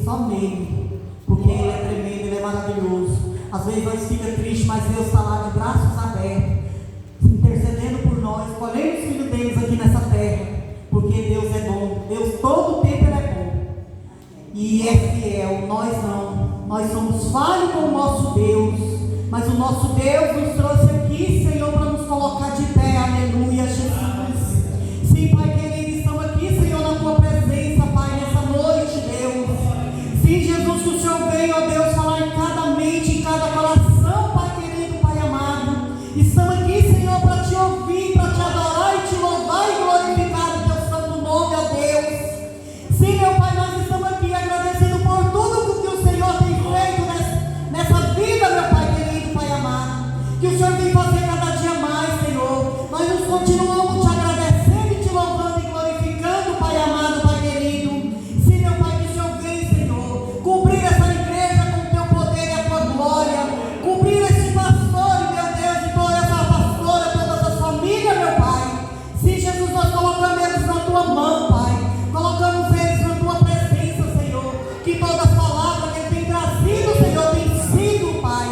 só nele, porque Ele é tremendo, Ele é maravilhoso. Às vezes nós ficamos tristes, mas Deus está lá de braços abertos, intercedendo por nós, escolhendo os filhos deles aqui nessa terra, porque Deus é bom. Deus todo o tempo Ele é bom e é fiel. Nós não, nós somos falhos com o nosso Deus, mas o nosso Deus nos trouxe aqui, Senhor, para nos colocar de pé. Aleluia, Jesus. Sim, Pai querido, estamos aqui, Senhor, na Tua presença, Pai, nessa noite, Deus. Sim, Jesus, que o Senhor venha, ó Deus, falar em cada mente, em cada coração, Pai querido, Pai amado. Estamos aqui, Senhor, para Te ouvir, para Te adorar e Te louvar e glorificar o Teu santo nome, ó Deus. Sim, meu Pai, nós estamos aqui agradecendo por tudo que o Senhor tem feito nessa vida, meu Pai querido, Pai amado. Que o Senhor vem fazer cada dia mais, Senhor. Nós nos continuamos Te agradecendo e Te louvando e glorificando, Pai amado, Pai querido. Sim, meu Pai, que o Senhor vem, Senhor, cumprir essa igreja com o Teu poder e a Tua glória. Cumprir esse pastor, meu Deus, e toda essa pastora, todas as famílias, meu Pai. Sim, Jesus, nós colocamos eles na Tua mão, Pai. Colocamos eles na Tua presença, Senhor. Que todas as palavras que Ele tem trazido, Senhor, tem sido, Pai,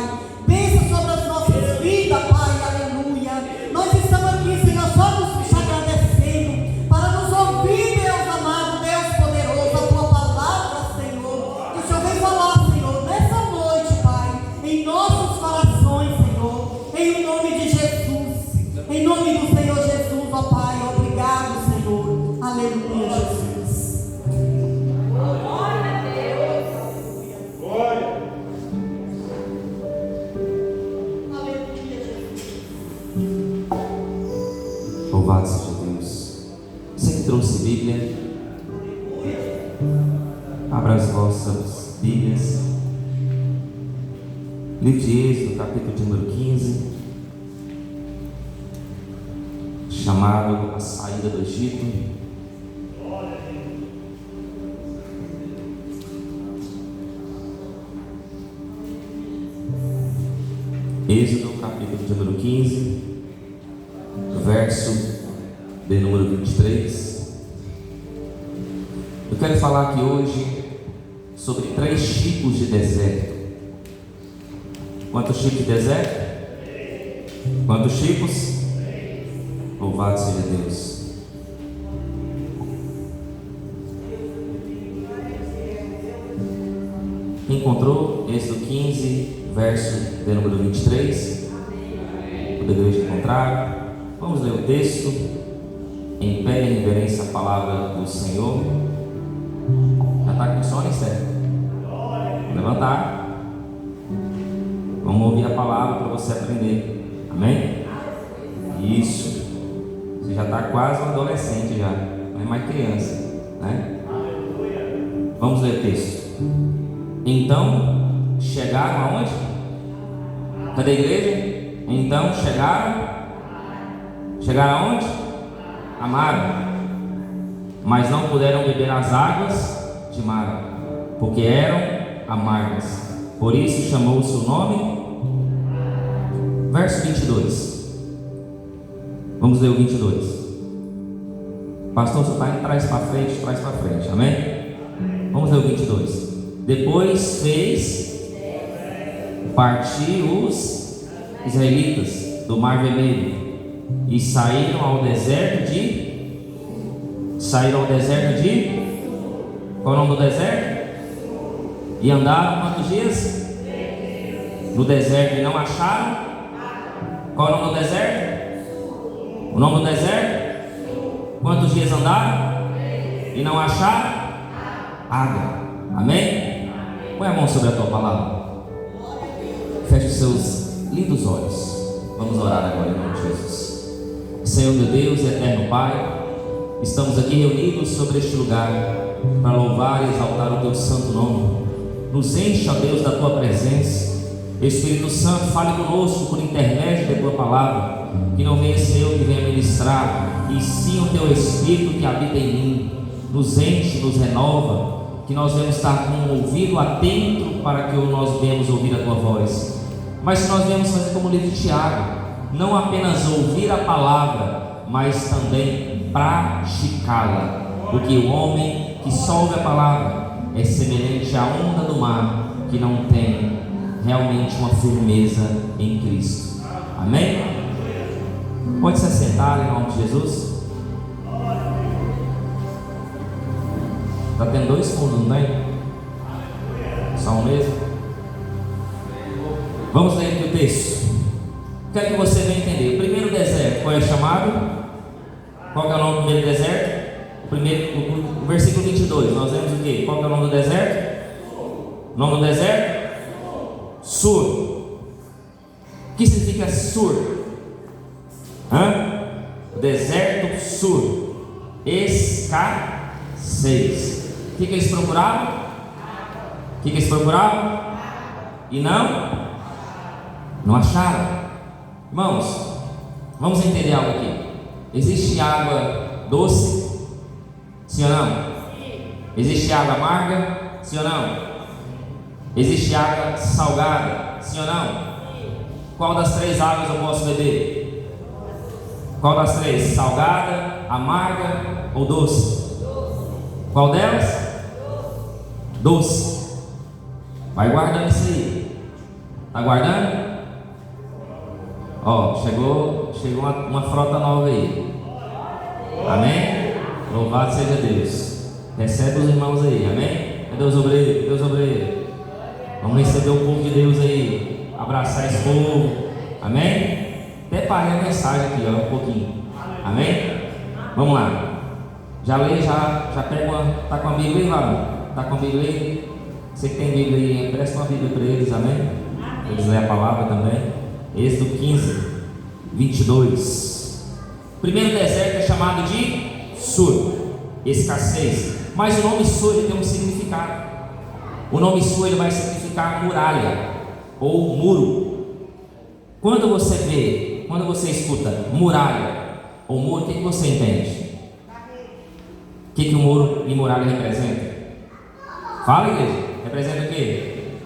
bênção sobre as nossas vidas, Pai, aleluia. Nós estamos aqui, Senhor, só nos te agradecendo, para nos ouvir, Deus amado, Deus poderoso, a Tua palavra, Senhor. Que o Senhor vem falar, Senhor, nessa noite, Pai, em nossos corações, Senhor, em nome de Jesus, em nome do Senhor Jesus, ó Pai, obrigado, Senhor, aleluia, Jesus. Louvado seja Deus. Você que trouxe Bíblia, abra as vossas Bíblias. Livro de Êxodo, capítulo de número 15, chamado A Saída do Egito. Êxodo, capítulo de número 15, verso de número 23. Eu quero falar aqui hoje sobre 3 tipos de deserto. Quantos tipos de deserto? Quantos tipos? Louvado seja Deus. Quem encontrou? Êxodo 15, verso de número 23. Poderia encontrar. Vamos ler o texto em pé, em reverência à palavra do Senhor. Já está com sono, Esther? Levantar. Vamos ouvir a palavra para você aprender. Amém? Isso. Você já está quase um adolescente já. Não é mais criança, né? Vamos ler o texto. Então chegaram aonde? Cadê a igreja? Então chegaram aonde? A Mara. Mas não puderam beber as águas de Mara, porque eram amargas. Por isso chamou o seu nome. Verso 22. Vamos ler o 22. Pastor, você está indo, traz para frente, amém? Vamos ler o 22. Depois fez partir os israelitas do Mar Vermelho e saíram ao deserto de qual é o nome do deserto? E andaram quantos dias? No deserto e não acharam? Qual é o nome do deserto? O nome do deserto? Quantos dias andaram? E não acharam? Água. Amém? Põe a mão sobre a tua palavra. Feche os seus lindos olhos. Vamos orar agora em nome de Jesus. Senhor meu Deus e eterno Pai, estamos aqui reunidos sobre este lugar para louvar e exaltar o teu santo nome. Nos enche, ó Deus, da tua presença. Espírito Santo, fale conosco por intermédio da tua palavra. Que não venha ser eu que venha ministrar, e sim o teu Espírito que habita em mim. Nos enche, nos renova. Que nós venhamos estar com um ouvido atento para que nós venhamos ouvir a tua voz. Mas que nós venhamos fazer como o livro de Tiago, não apenas ouvir a palavra, mas também praticá-la. Porque o homem que só ouve a palavra é semelhante à onda do mar que não tem realmente uma firmeza em Cristo. Amém? Pode se assentar em nome de Jesus. Está tendo dois fundos, não tem? Só um mesmo? Vamos ler aqui o texto. Quero que você venha entender. O primeiro deserto, qual é chamado? Qual que é o nome do primeiro deserto? O versículo 22, nós vemos o quê? Qual que é o nome do deserto? O nome do deserto? Sur. O que significa Sur? O deserto Sur. Escassez. O que eles procuravam? O que eles procuravam? E não acharam. Irmãos, vamos entender algo aqui. Existe água doce? Sim ou não? Existe água amarga? Sim ou não? Existe água salgada? Sim ou não? Qual das três águas eu posso beber? Qual das três? Salgada, amarga ou doce? Qual delas? Doce. Vai guardando isso aí. Está guardando? Ó, chegou uma frota nova aí. Amém? Louvado seja Deus. Recebe os irmãos aí, amém? Cadê os obreiros? Cadê os obreiros? Vamos receber o povo de Deus aí. Abraçar esse povo. Amém? Até parei a mensagem aqui, ó, um pouquinho. Amém? Vamos lá. Já lê, já pega uma. Tá com a Bíblia aí, Valor? Tá com a Bíblia aí? Você que tem Bíblia aí, empresta uma Bíblia para eles, amém? Eles lêem a palavra também. Êxodo 15, 22. O primeiro deserto é chamado de Sur, escassez. Mas o nome Sur ele tem um significado. O nome Sur ele vai significar muralha ou muro. Quando você escuta muralha ou muro, o que você entende? O que o muro e muralha representa? Fala, igreja. Representa o quê?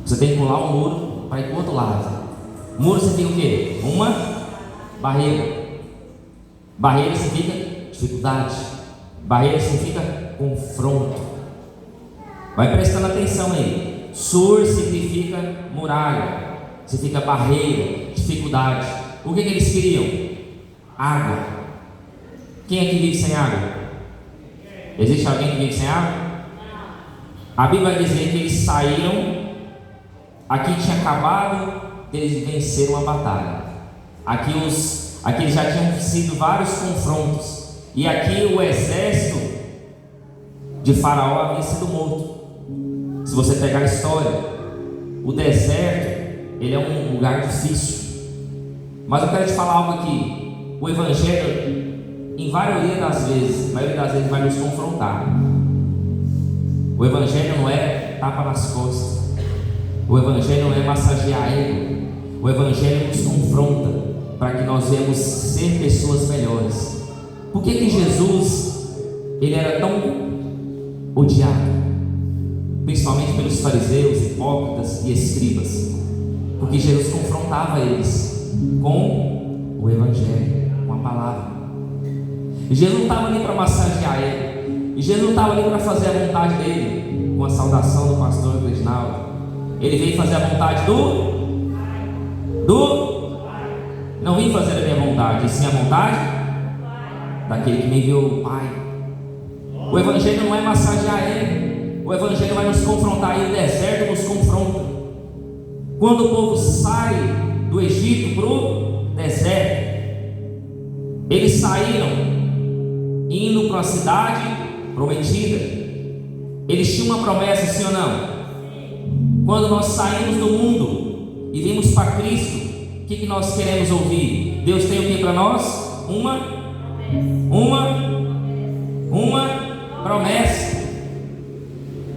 Você tem que pular um muro para ir para o outro lado. Muro significa o quê? Uma barreira. Barreira significa dificuldade. Barreira significa confronto. Vai prestando atenção aí. Sur significa muralha, significa barreira, dificuldade. O que eles queriam? Água. Quem é que vive sem água? Existe alguém que vive sem água? A Bíblia vai dizer que eles saíram. Aqui tinha acabado deles vencer uma batalha. Aqui já tinham sido vários confrontos. E aqui o exército de Faraó havia sido morto. Se você pegar a história, o deserto ele é um lugar difícil. Mas eu quero te falar algo aqui. O Evangelho, em maioria das vezes, vai nos confrontar. O Evangelho não é tapa nas costas. O Evangelho não é massagear ego. O Evangelho nos confronta para que nós venhamos ser pessoas melhores. Por que Jesus ele era tão odiado? Principalmente pelos fariseus, hipócritas e escribas. Porque Jesus confrontava eles com o Evangelho, com a palavra. E Jesus não estava ali para massagear ele. E Jesus não estava ali para fazer a vontade dele, com a saudação do pastor Reginaldo. Ele veio fazer a vontade não vim fazer a minha vontade, e sim a vontade daquele que me enviou, o Pai. O Evangelho não é massagear ele. O Evangelho vai nos confrontar, e o deserto nos confronta. Quando o povo sai do Egito para o deserto, eles saíram indo para uma cidade prometida. Eles tinham uma promessa, sim ou não? Quando nós saímos do mundo e vimos para Cristo, o que nós queremos ouvir? Deus tem o que para nós? Uma promessa.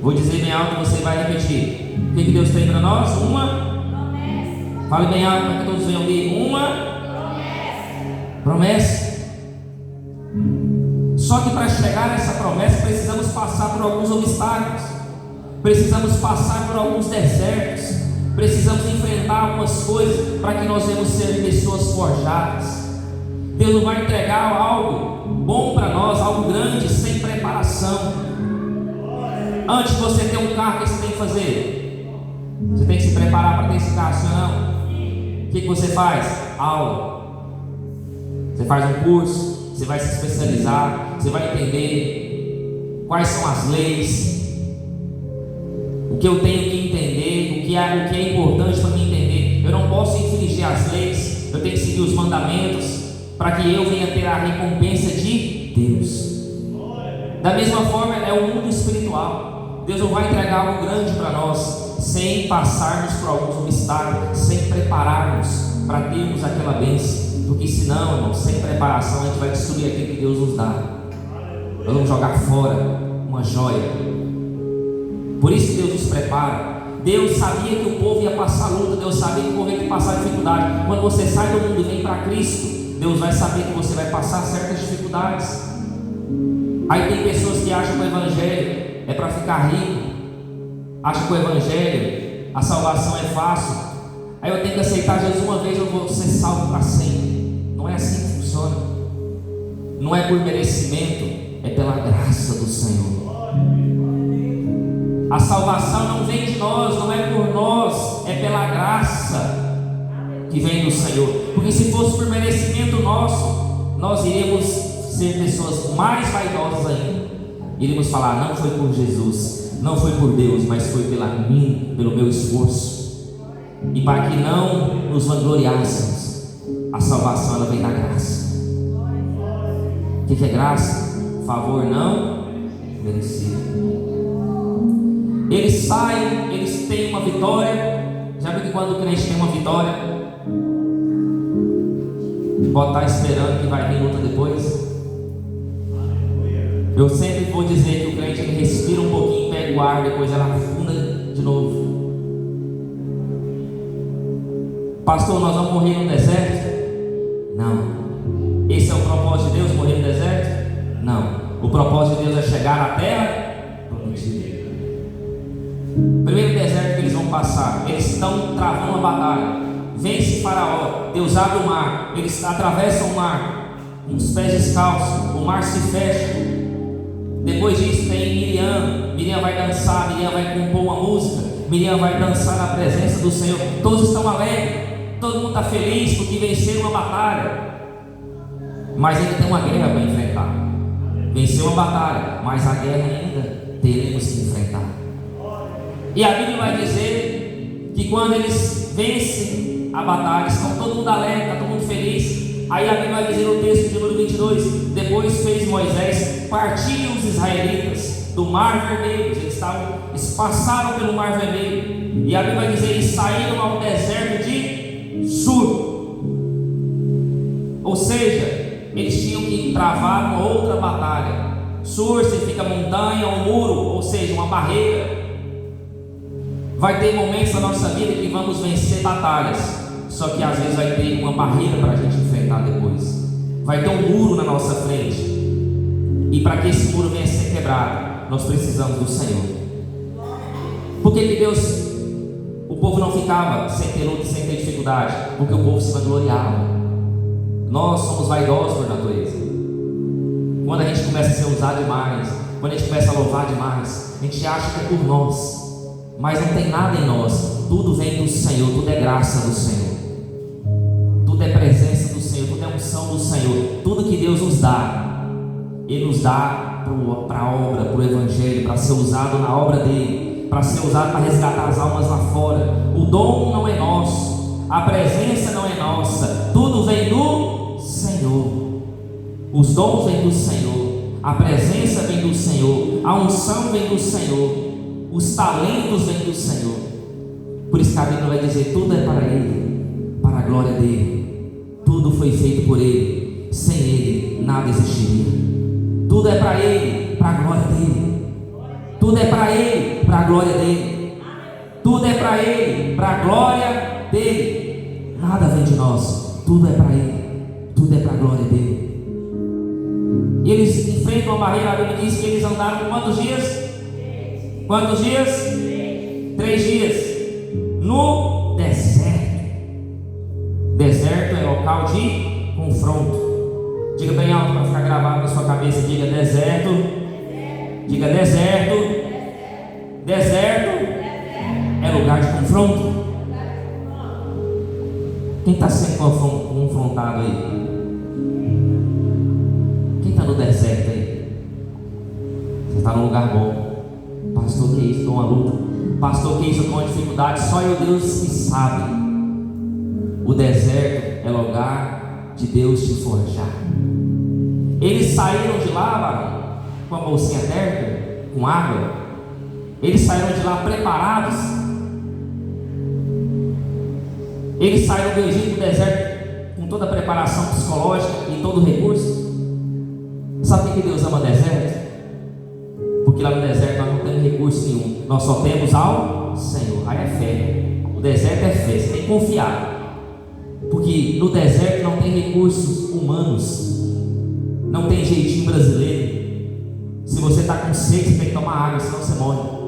Vou dizer bem alto, você vai repetir. O que Deus tem para nós? Uma promessa. Fale bem alto para que todos venham ouvir. Uma promessa. Só que para chegar nessa promessa precisamos passar por alguns obstáculos, precisamos passar por alguns desertos, precisamos enfrentar algumas coisas para que nós venhamos ser pessoas forjadas. Deus não vai entregar algo bom para nós, algo grande, sem preparação. Antes de você ter um carro, o que você tem que fazer? Você tem que se preparar para ter esse carro, sim ou não? O que você faz? Aula. Você faz um curso, você vai se especializar, você vai entender quais são as leis, o que eu tenho que entender, o que é importante para mim entender. Eu não posso infringir as leis, eu tenho que seguir os mandamentos para que eu venha ter a recompensa de Deus. Da mesma forma é o mundo espiritual. Deus não vai entregar algo grande para nós sem passarmos por alguns obstáculos, sem prepararmos para termos aquela bênção, porque senão, irmão, sem preparação a gente vai destruir aquilo que Deus nos dá. Nós vamos jogar fora uma joia. Por isso que Deus nos prepara. Deus sabia que o povo ia passar luta, Deus sabia que o povo ia passar dificuldade. Quando você sai do mundo e vem para Cristo, Deus vai saber que você vai passar certas dificuldades. Aí tem pessoas que acham que o Evangelho é para ficar rico, acham que o Evangelho, a salvação é fácil. Aí eu tenho que aceitar Jesus uma vez, eu vou ser salvo para sempre. Não é assim que funciona. Não é por merecimento, é pela graça do Senhor. A salvação não vem de nós, não é por nós, é pela graça que vem do Senhor. Porque se fosse por merecimento nosso, nós iríamos ser pessoas mais vaidosas ainda. Iríamos falar, não foi por Jesus, não foi por Deus, mas foi pelo meu esforço. E para que não nos vangloriássemos, a salvação ela vem da graça. O que é graça? Favor não merecido. Eles saem, eles têm uma vitória. Já viu que quando o crente tem uma vitória, pode estar esperando que vai vir luta depois? Eu sempre vou dizer que o crente ele respira um pouquinho, pega o ar, depois ela afunda de novo. Pastor, nós vamos morrer no deserto? Não. Esse é o propósito de Deus, morrer no deserto? Não. O propósito de Deus é chegar na terra prometida. Primeiro deserto que eles vão passar, eles estão travando uma batalha. Vence Faraó, Deus abre o mar, eles atravessam o mar, com os pés descalços, o mar se fecha. Depois disso tem Miriam vai dançar, Miriam vai compor uma música, Miriam vai dançar na presença do Senhor. Todos estão alegres, todo mundo está feliz porque venceram uma batalha. Mas ainda tem uma guerra para enfrentar. Venceu uma batalha, mas a guerra ainda teremos que enfrentar. E a Bíblia vai dizer que quando eles vencem a batalha, estão todo mundo alegre, está todo mundo feliz. Aí a Bíblia vai dizer no texto de número 22: depois fez Moisés partir os israelitas do mar vermelho. Eles passaram pelo mar vermelho. E a Bíblia vai dizer: eles saíram ao deserto de Sur. Ou seja, eles tinham que travar uma outra batalha. Sur significa montanha ou muro, ou seja, uma barreira. Vai ter momentos na nossa vida que vamos vencer batalhas, só que às vezes vai ter uma barreira para a gente enfrentar depois. Vai ter um muro na nossa frente, e para que esse muro venha a ser quebrado, nós precisamos do Senhor. Por que Deus, o povo não ficava sem ter luta, sem ter dificuldade? Porque o povo se vangloriava. Nós somos vaidosos por natureza. Quando a gente começa a ser usado demais, quando a gente começa a louvar demais, a gente acha que é por nós. Mas não tem nada em nós, tudo vem do Senhor, tudo é graça do Senhor, tudo é presença do Senhor, tudo é unção do Senhor. Tudo que Deus nos dá, Ele nos dá para a obra, para o Evangelho, para ser usado na obra dEle, para ser usado para resgatar as almas lá fora. O dom não é nosso, a presença não é nossa, tudo vem do Senhor. Os dons vêm do Senhor, a presença vem do Senhor, a unção vem do Senhor, os talentos vêm do Senhor. Por isso que a Bíblia vai dizer: tudo é para Ele, para a glória dEle. Tudo foi feito por Ele, sem Ele nada existiria. Tudo é para Ele, para a glória dEle. Tudo é para Ele, para a glória dEle. Tudo é para Ele, para a glória dEle. Nada vem de nós, tudo é para Ele, tudo é para a glória dEle. E eles enfrentam a barreira. A Bíblia diz que eles andaram quantos dias? Quantos dias? 3 dias. No deserto. Deserto é local de confronto. Diga bem alto para ficar gravado na sua cabeça. Diga deserto. Diga deserto. Deserto é lugar de confronto. Quem está sendo confrontado aí? Quem está no deserto aí? Você está num lugar bom. Pastor, que isso? Estou uma luta. Pastor, que isso? Estou uma dificuldade. Só eu, Deus, que sabe. O deserto é lugar de Deus te forjar. Eles saíram de lá, varão, com a bolsinha aberta, com água. Eles saíram de lá preparados. Eles saíram do Egito, do deserto, com toda a preparação psicológica e todo o recurso. Sabe por que Deus ama deserto? Porque lá no deserto nós não temos recurso nenhum. Nós só temos ao Senhor. Aí é fé. O deserto é fé. Você tem que confiar. Porque no deserto não tem recursos humanos. Não tem jeitinho brasileiro. Se você está com sede, você tem que tomar água, senão você morre.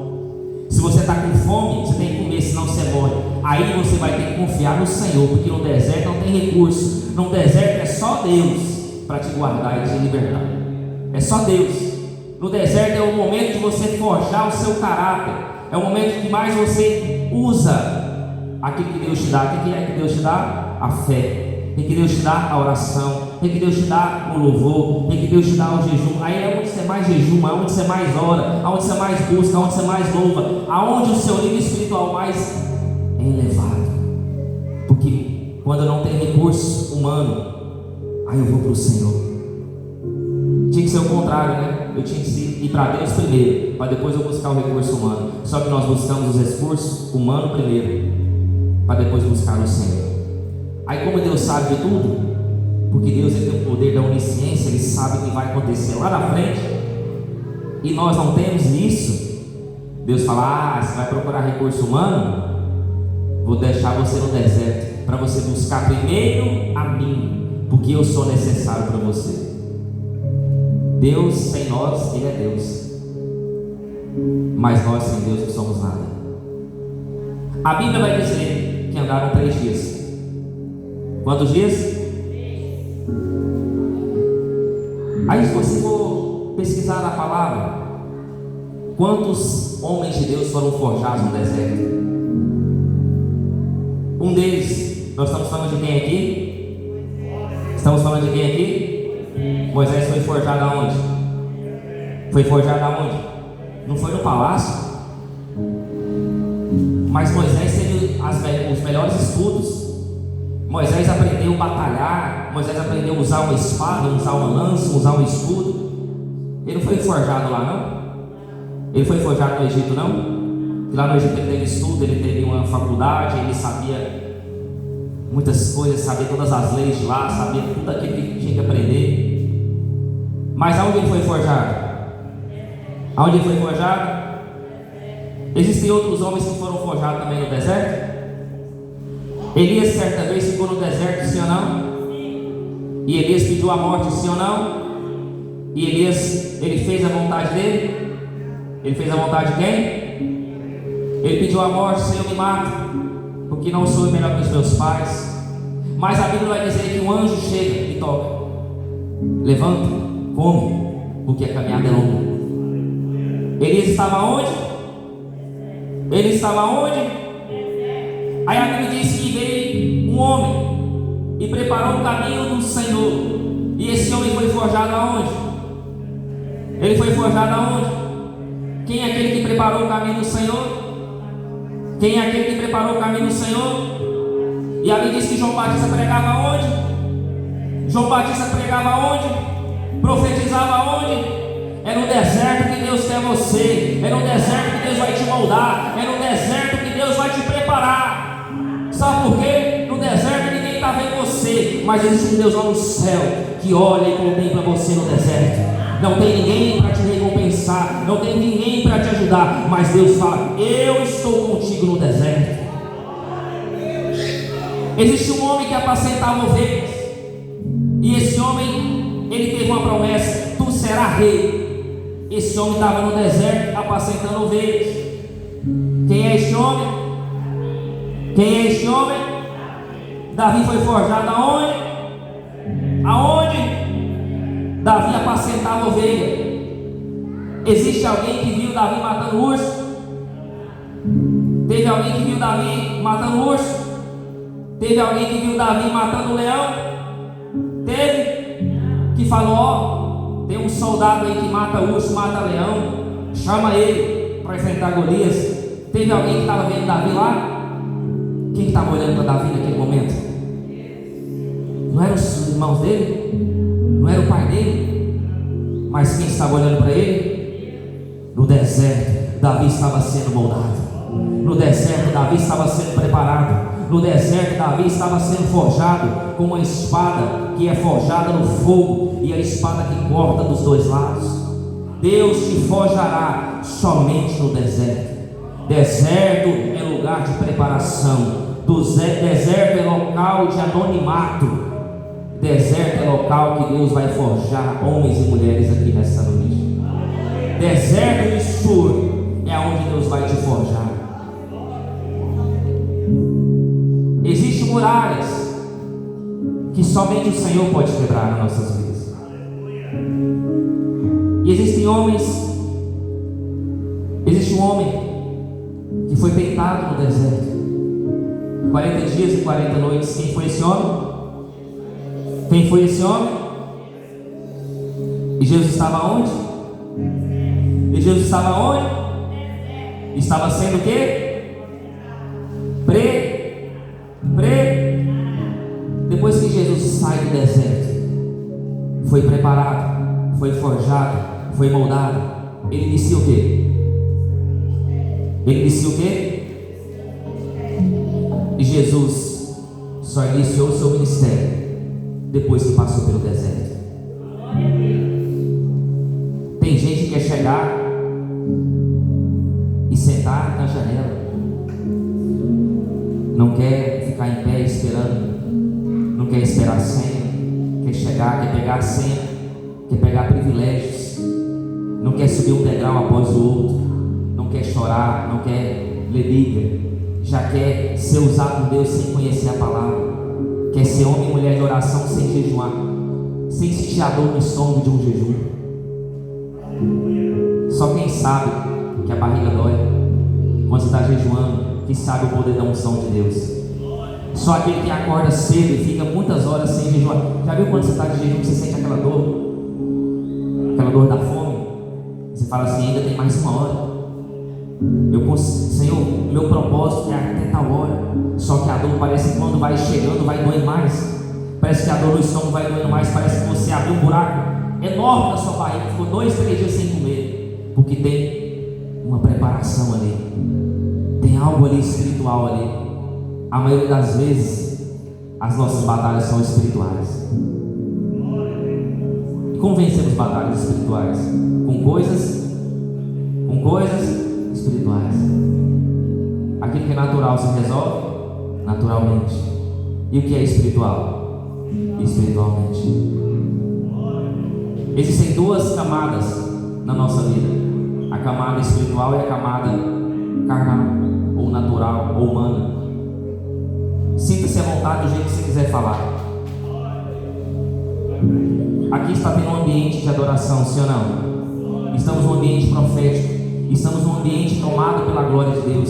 Se você está com fome, você tem que comer, senão você morre. Aí você vai ter que confiar no Senhor, porque no deserto não tem recurso. No deserto é só Deus para te guardar e te libertar. É só Deus. No deserto é o momento de você forjar o seu caráter. É o momento que mais você usa aquilo que Deus te dá. O que é que Deus te dá? A fé. Tem que Deus te dá a oração, tem que Deus te dá o louvor, tem que Deus te dá o jejum. Aí é onde você mais jejuma, aonde você mais ora, aonde você mais busca, aonde você mais louva, aonde o seu nível espiritual mais é elevado. Porque quando não tem recurso humano, aí eu vou para o Senhor. Tinha que ser o contrário, né? Eu tinha que ir para Deus primeiro, para depois eu buscar o recurso humano. Só que nós buscamos os recursos humanos primeiro, para depois buscar o Senhor. Aí como Deus sabe de tudo, porque Deus ele tem o poder da onisciência, Ele sabe o que vai acontecer lá na frente, e nós não temos isso. Deus fala: você vai procurar recurso humano? Vou deixar você no deserto, para você buscar primeiro a mim, porque eu sou necessário para você. Deus sem nós, Ele é Deus, mas nós sem Deus não somos nada. A Bíblia vai dizer que andaram 3 dias. Quantos dias? Aí se você for pesquisar na palavra, quantos homens de Deus foram forjados no deserto? Um deles, nós estamos falando de quem aqui? Estamos falando de quem aqui? Moisés foi forjado aonde? Foi forjado aonde? Não foi no palácio? Mas Moisés teve os melhores estudos. Moisés aprendeu a batalhar, Moisés aprendeu a usar uma espada, usar uma lança, usar um escudo. Ele não foi forjado lá, não? Ele foi forjado no Egito, não? E lá no Egito ele teve estudo, ele teve uma faculdade, ele sabia muitas coisas, sabia todas as leis de lá, sabia tudo aquilo que tinha que aprender. Mas aonde ele foi forjado? Aonde ele foi forjado? Existem outros homens que foram forjados também no deserto? Elias certa vez ficou no deserto, sim ou não? E Elias pediu a morte, sim ou não? E Elias, ele fez a vontade dele? Ele fez a vontade de quem? Ele pediu a morte: Senhor, me mata, porque não sou melhor que os meus pais. Mas a Bíblia vai dizer que um anjo chega e toca: levanta, come, porque a caminhada é longa. Elias estava onde? Ele estava onde? Aí a Bíblia diz que veio um homem e preparou o caminho do Senhor. E esse homem foi forjado aonde? Ele foi forjado aonde? Quem é aquele que preparou o caminho do Senhor? Quem é aquele que preparou o caminho do Senhor? E a Bíblia diz que João Batista pregava aonde? João Batista pregava aonde? Profetizava aonde? É no deserto que Deus quer você. É no deserto que Deus vai te moldar. É no deserto que Deus vai te preparar. Sabe por quê? No deserto ninguém está vendo você, mas existe um Deus lá no céu que olha e contempla você no deserto. Não tem ninguém para te recompensar, não tem ninguém para te ajudar, mas Deus fala: eu estou contigo no deserto. Existe um homem que apacentava ovelhas, e esse homem, ele teve uma promessa: tu serás rei. Esse homem estava no deserto apacentando ovelhas. Quem é esse homem? Quem é esse homem? Davi foi forjado aonde? Aonde? Davi apacentava ovelha. Existe alguém que viu Davi matando urso? Teve alguém que viu Davi matando o urso? Teve alguém que viu Davi matando o leão? Teve? Que falou: ó, tem um soldado aí que mata urso, mata leão, chama ele para enfrentar Golias. Teve alguém que estava vendo Davi lá? Quem estava olhando para Davi naquele momento? Não eram os irmãos dele? Não era o pai dele? Mas quem estava olhando para ele? No deserto, Davi estava sendo moldado. No deserto, Davi estava sendo preparado. No deserto, Davi estava sendo forjado com uma espada que é forjada no fogo e a espada que corta dos dois lados. Deus te forjará somente no deserto. Deserto é lugar de preparação. Deserto é local de anonimato. Deserto é local que Deus vai forjar homens e mulheres aqui nessa noite. Deserto escuro é onde Deus vai te forjar. Existem muralhas que somente o Senhor pode quebrar nas nossas vidas. E existem homens. Existe um homem que foi tentado no deserto 40 dias e 40 noites. Quem foi esse homem? Quem foi esse homem? E Jesus estava onde? E Jesus estava onde? Estava sendo o quê? Depois que Jesus sai do deserto, foi preparado, foi forjado, foi moldado, ele disse o quê? Ele disse o quê? E Jesus só iniciou o seu ministério depois que passou pelo deserto. Tem gente que quer chegar e sentar na janela, não quer ficar em pé esperando, não quer esperar a senha, quer chegar, quer pegar a senha, quer pegar privilégios, não quer subir um degrau após o outro, não quer chorar, não quer ler Bíblia, já quer ser usado por Deus sem conhecer a palavra, quer ser homem e mulher de oração sem jejuar, sem sentir a dor no estômago de um jejum. Só quem sabe que a barriga dói quando está jejuando, que sabe o poder da unção de Deus. Só aquele que acorda cedo e fica muitas horas sem jejuar. Já viu quando você está de jejum, você sente aquela dor da fome? Você fala assim: ainda tem mais uma hora. Senhor, meu propósito é até tal hora. Só que a dor parece que quando vai chegando vai doer mais. Parece que a dor no estômago vai doendo mais. Parece que você abriu um buraco enorme na sua barriga, ficou 2, 3 dias sem comer, porque tem uma preparação ali, tem algo ali espiritual ali. A maioria das vezes as nossas batalhas são espirituais. E como vencemos batalhas espirituais? Com coisas espirituais. Aquilo que é natural se resolve naturalmente. E o que é espiritual? Espiritualmente. Existem 2 camadas na nossa vida: a camada espiritual e a camada carnal, ou natural, ou humana. Sinta-se à vontade do jeito que você quiser falar. Aqui está tendo um ambiente de adoração, sim ou não? Estamos num ambiente profético. Estamos num ambiente tomado pela glória de Deus.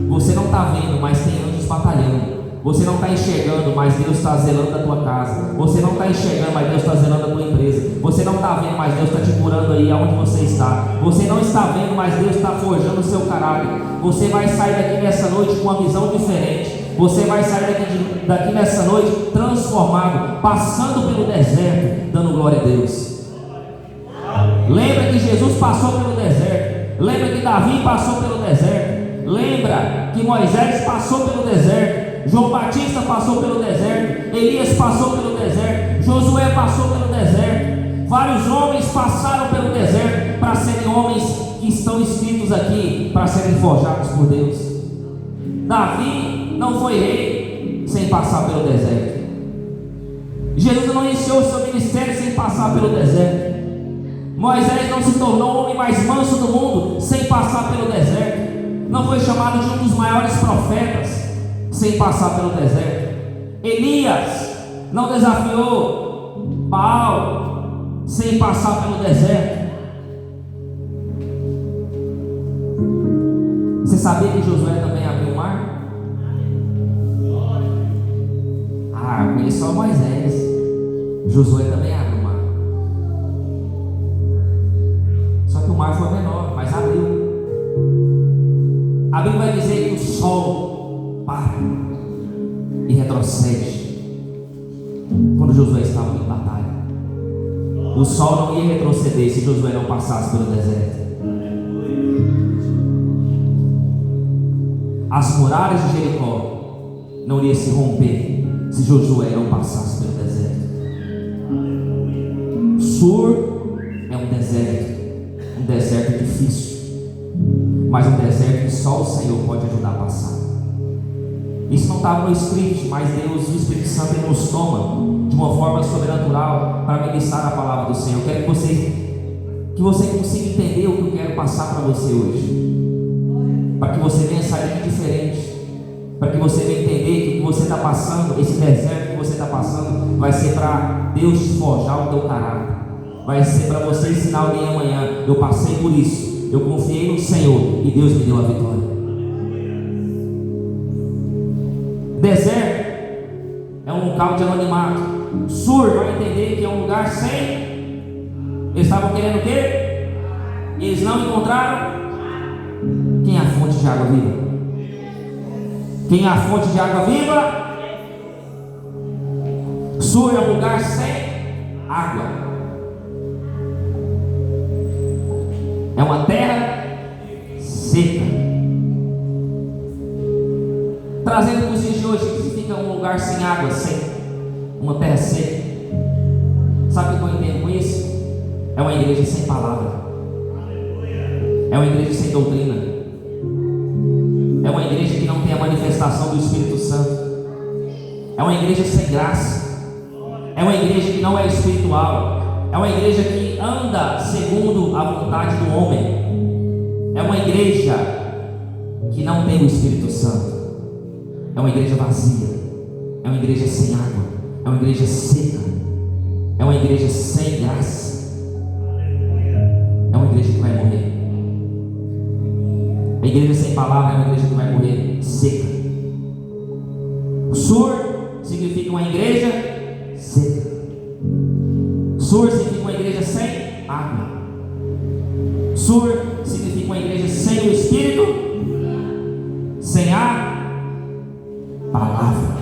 Você não está vendo, mas tem anjos batalhando. Você não está enxergando, mas Deus está zelando da tua casa. Você não está enxergando, mas Deus está zelando da tua empresa. Você não está vendo, mas Deus está te curando aí aonde você está. Você não está vendo, mas Deus está forjando o seu caráter. Você vai sair daqui nessa noite com uma visão diferente. Você vai sair daqui nessa noite transformado, passando pelo deserto, dando glória a Deus. Lembra que Jesus passou pelo deserto. Lembra que Davi passou pelo deserto. Lembra que Moisés passou pelo deserto. João Batista passou pelo deserto. Elias passou pelo deserto. Josué passou pelo deserto. Vários homens passaram pelo deserto para serem homens que estão escritos aqui, para serem forjados por Deus. Davi não foi rei sem passar pelo deserto. Jesus não iniciou o seu ministério sem passar pelo deserto. Moisés não se tornou o homem mais manso do mundo sem passar pelo deserto. Não foi chamado de um dos maiores profetas sem passar pelo deserto. Elias não desafiou Baal sem passar pelo deserto. Você Sabia que Josué também abriu o mar? Ah, eu conheço só Moisés. Josué também abriu o mar. Só que o mar foi menor, mas abriu. A Bíblia vai dizer que o sol para e retrocede quando Josué estava em batalha. O sol não ia retroceder se Josué não passasse pelo deserto. As muralhas de Jericó não iriam se romper se Josué não passasse pelo deserto. Sur é um deserto difícil, mas um deserto que só o Senhor pode ajudar a passar. Isso não estava no script, mas Deus, o Espírito Santo, Ele nos toma de uma forma sobrenatural para ministrar a palavra do Senhor. Eu quero que você consiga entender o que eu quero passar para você hoje, para que você venha sair diferente, para que você venha entender que o que você está passando, esse deserto que você está passando, vai ser para Deus forjar o teu caráter, vai ser para você ensinar alguém amanhã: eu passei por isso, eu confiei no Senhor e Deus me deu a vitória. Deserto é um local de anonimato. Sur vai entender que é um lugar sem. Eles estavam querendo o quê? Eles não encontraram. Quem é a fonte de água viva? Quem é a fonte de água viva? Sur é um lugar sem água. É uma terra seca. Trazendo para os dias de hoje, que significa um lugar sem água, sem uma terra seca. Sabe o que eu entendo com isso? É uma igreja sem palavra. É uma igreja sem doutrina. É uma igreja que não tem a manifestação do Espírito Santo. É uma igreja sem graça. É uma igreja que não é espiritual. É uma igreja que anda segundo a vontade do homem. É uma igreja que não tem o Espírito Santo. É uma igreja vazia. É uma igreja sem água. É uma igreja seca. É uma igreja sem graça. É uma igreja que vai morrer. A igreja sem palavra é uma igreja que vai morrer seca. Sur significa uma igreja seca. Sur significa uma igreja sem água. Sur significa uma igreja sem o Espírito, sem a palavra,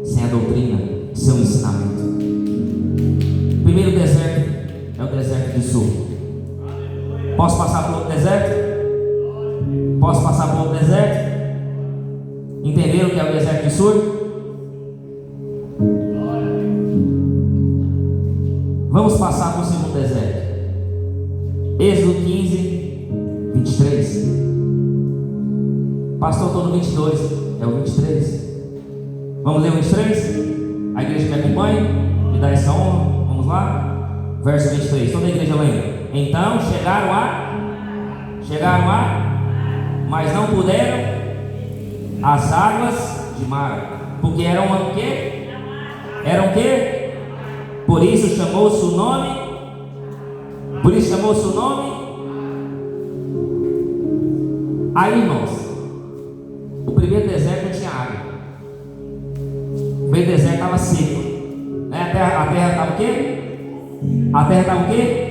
sem a doutrina, sem o ensinamento. O primeiro deserto é o deserto de Sur. Posso passar por outro deserto? Posso passar por outro deserto? Entenderam o que é o deserto de Sur? Vamos passar para o segundo deserto. Êxodo 15, 23. Pastor, estou no 22. É o 23. Vamos ler o 23? A igreja me acompanha? Me dá essa honra? Vamos lá? Verso 23. Toda a igreja lembra. Então chegaram a, mas não puderam as águas de mar, porque eram o quê? Eram o quê? Por isso chamou-se o nome. Aí, irmãos, o primeiro deserto não tinha água. O primeiro deserto estava seco, né? A terra estava o quê? A terra estava o quê?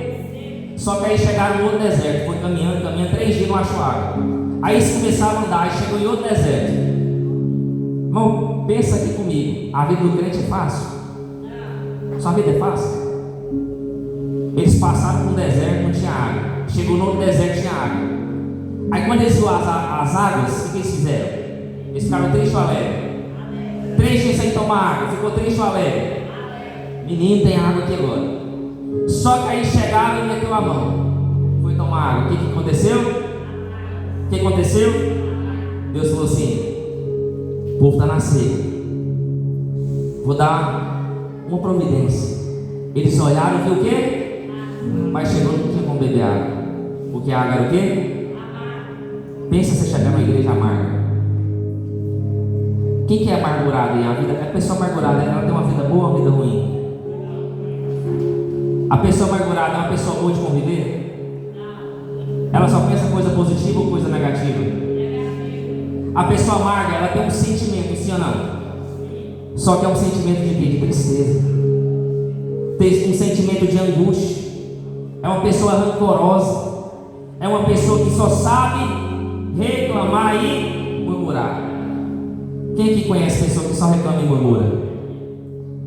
Só que aí chegaram no outro deserto. Foi caminhando 3 dias, não achou água. Aí eles começaram a andar e chegou em outro deserto. Irmão, pensa aqui comigo. A vida do crente é fácil? Sua vida é fácil? Eles passaram por um deserto, não tinha água. Chegou no outro deserto, tinha água. Aí quando eles viram as águas, o que eles fizeram? Eles ficaram tristes ou alegres? 3 dias sem tomar água, ficou triste ou alegre? Menino, tem água aqui agora. Só que aí chegaram e meteu a mão. Foi tomar água. O que aconteceu? O que aconteceu? Deus falou assim: o povo está na seca. Vou dar uma providência. Eles olharam e viu o quê? Mas chegou e não tinha como beber água. Porque a água era o quê? Pensa você chegar numa igreja amarga. Quem que é amargurado? A pessoa amargurada, ela tem uma vida boa ou uma vida ruim? A pessoa amargurada é uma pessoa boa de conviver? Ela só pensa coisa positiva ou coisa negativa? A pessoa amarga, ela tem um sentimento, sim ou não? Só que é um sentimento de quê? De tristeza. Tem um sentimento de angústia. É uma pessoa rancorosa. É uma pessoa que só sabe reclamar e murmurar. Quem aqui conhece pessoa que só reclama e murmura?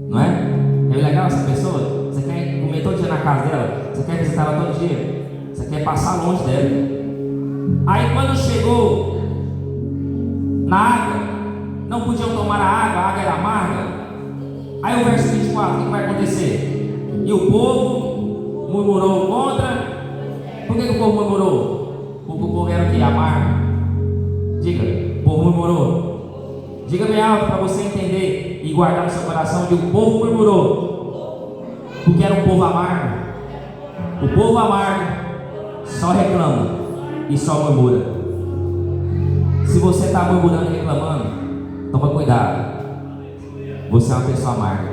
Não é? É legal essa pessoa? Você quer comer todo dia na casa dela? Você quer visitar ela todo dia? Você quer passar longe dela? Aí quando chegou na água, não podiam tomar a água era amarga. Aí o verso 24, o que vai acontecer? E o povo murmurou contra. Por que o povo murmurou? Porque o povo era o que? Amargo. Diga, o povo murmurou. Diga bem alto para você entender e guardar no seu coração que o povo murmurou. Porque era um povo amargo. O povo amargo só reclama e só murmura. Se você está murmurando e reclamando, toma cuidado. Você é uma pessoa amarga.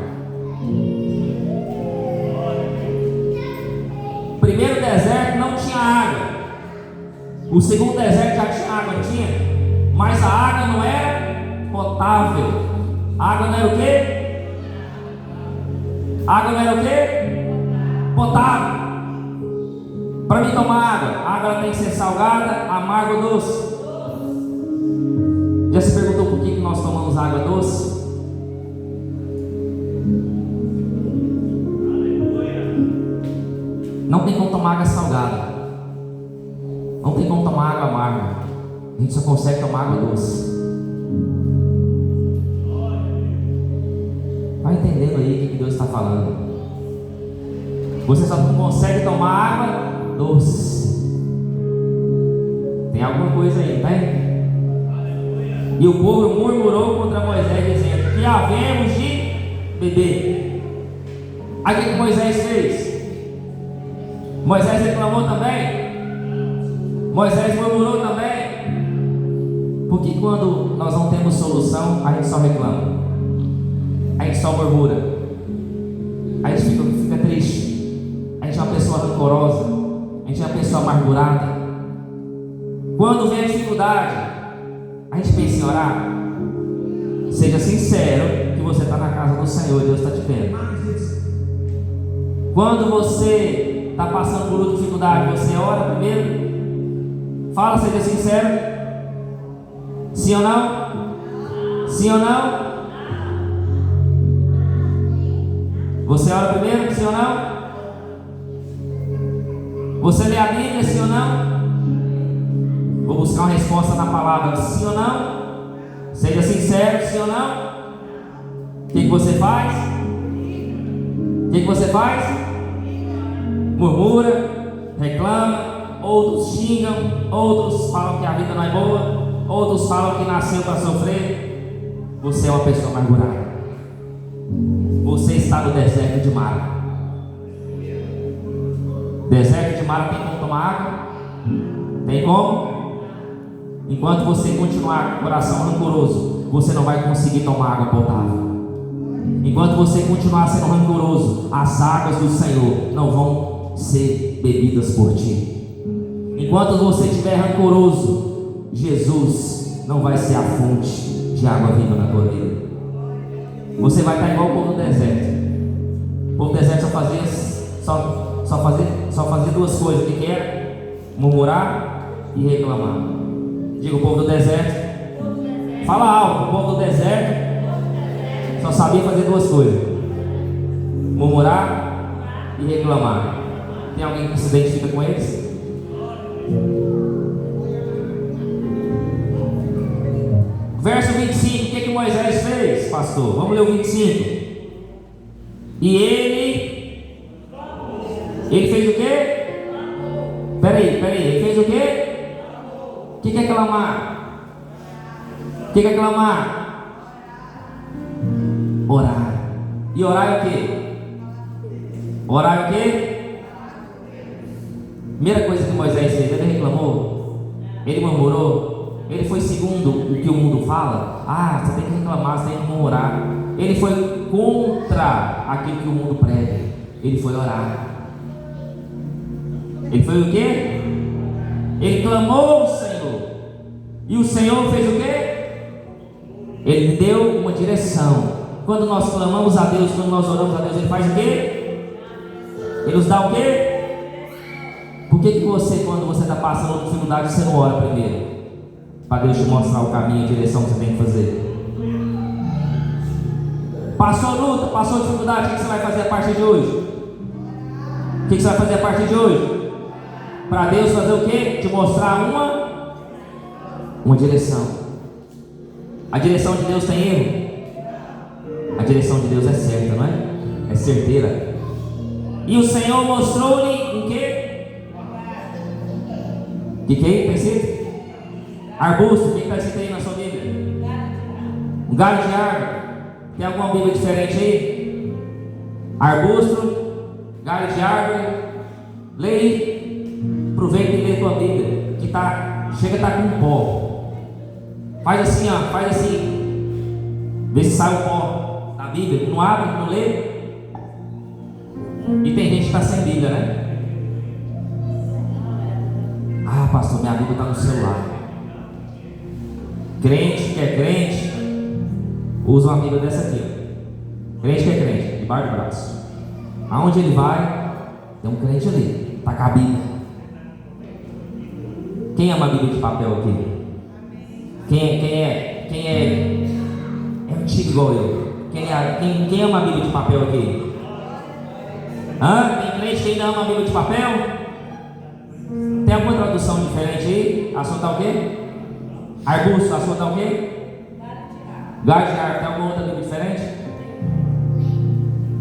O primeiro deserto não tinha água. O segundo deserto já tinha água, tinha. Mas a água não era potável. A água não era o quê? A água não era o quê? Potável. Para mim tomar água, a água tem que ser salgada, amarga ou doce. Já se perguntou por que nós tomamos água doce? Não tem como tomar água salgada. Não tem como tomar água amarga. A gente só consegue tomar água doce. Vai entendendo aí o que Deus está falando? Você só não consegue tomar água doce. Tem alguma coisa aí, tá? E o povo murmurou contra Moisés, dizendo: que havemos de beber. Aí o que Moisés fez? Moisés reclamou também? Moisés murmurou também? Porque quando nós não temos solução, a gente só reclama, a gente só murmura, a gente fica triste, a gente é uma pessoa rancorosa, a gente é uma pessoa amargurada. Quando vem a dificuldade, a gente pensa em orar. Seja sincero que você está na casa do Senhor e Deus está te vendo. Quando você está passando por outra dificuldade, você ora primeiro? Fala, seja sincero. Sim ou não? Sim ou não? Você ora primeiro? Sim ou não? Você lê a Bíblia? Sim ou não? Vou buscar uma resposta na palavra. Sim ou não? Seja sincero, sim ou não? O que você faz? O que você faz? Murmura, reclama, outros xingam, outros falam que a vida não é boa, outros falam que nasceu para sofrer. Você é uma pessoa amargurada. Você está no deserto de Mara. Deserto de Mara tem como tomar água? Tem como? Enquanto você continuar com o coração rancoroso, você não vai conseguir tomar água potável. Enquanto você continuar sendo rancoroso, as águas do Senhor não vão ser bebidas por ti. Enquanto você estiver rancoroso, Jesus não vai ser a fonte de água viva na tua vida. Você vai estar igual o povo do deserto. O povo do deserto só fazia duas coisas: o que era? Murmurar e reclamar. Diga, o povo do deserto. Fala alto. O povo do deserto só sabia fazer duas coisas: murmurar e reclamar. Tem alguém que se identifica com eles? Verso 25, o que Moisés fez, pastor? Vamos ler o 25. E ele fez o quê? Peraí, ele fez o quê? O que é clamar? O que é clamar? Orar. E orar é o quê? Orar é o quê? Primeira coisa que Moisés fez, ele reclamou, ele murmurou, ele foi segundo o que o mundo fala. Você tem que reclamar, você tem que murmurar. Ele foi contra aquilo que o mundo prega. Ele foi orar. Ele foi o quê? Ele clamou ao Senhor. E o Senhor fez o quê? Ele deu uma direção. Quando nós clamamos a Deus, quando nós oramos a Deus, Ele faz o quê? Ele nos dá o quê? Por que você, quando você está passando por dificuldade, você não ora primeiro? Para Deus te mostrar o caminho, a direção que você tem que fazer. Passou luta, passou dificuldade, o que você vai fazer a partir de hoje? O que você vai fazer a partir de hoje? Para Deus fazer o quê? Te mostrar uma direção. A direção de Deus tem erro? A direção de Deus é certa, não é? É certeira. E o Senhor mostrou-lhe o quê? O que é? Está escrito? Arbusto. O que está escrito aí na sua Bíblia? Um galho de árvore. Tem alguma Bíblia diferente aí? Arbusto, galho de árvore. Leia. Aproveita e lê a tua Bíblia. Que chega a estar com pó. Faz assim, ó. Faz assim. Vê se sai o pó da Bíblia. Não abre, não lê. E tem gente que está sem Bíblia, né? Ah, pastor, minha Bíblia está no celular. Crente que é crente, usa uma Bíblia dessa aqui, ó. Crente que é crente, debaixo do braço. Aonde ele vai, tem um crente ali, está com a Bíblia. Quem ama a Bíblia de papel aqui? Quem é antigo igual eu? Quem ama a Bíblia de papel aqui? Tem crente que ainda ama a Bíblia de papel? Tem alguma tradução diferente aí? A sua está o quê? Arbusto, a sua está o quê? Galho de árvore. Tem alguma outra Bíblia diferente?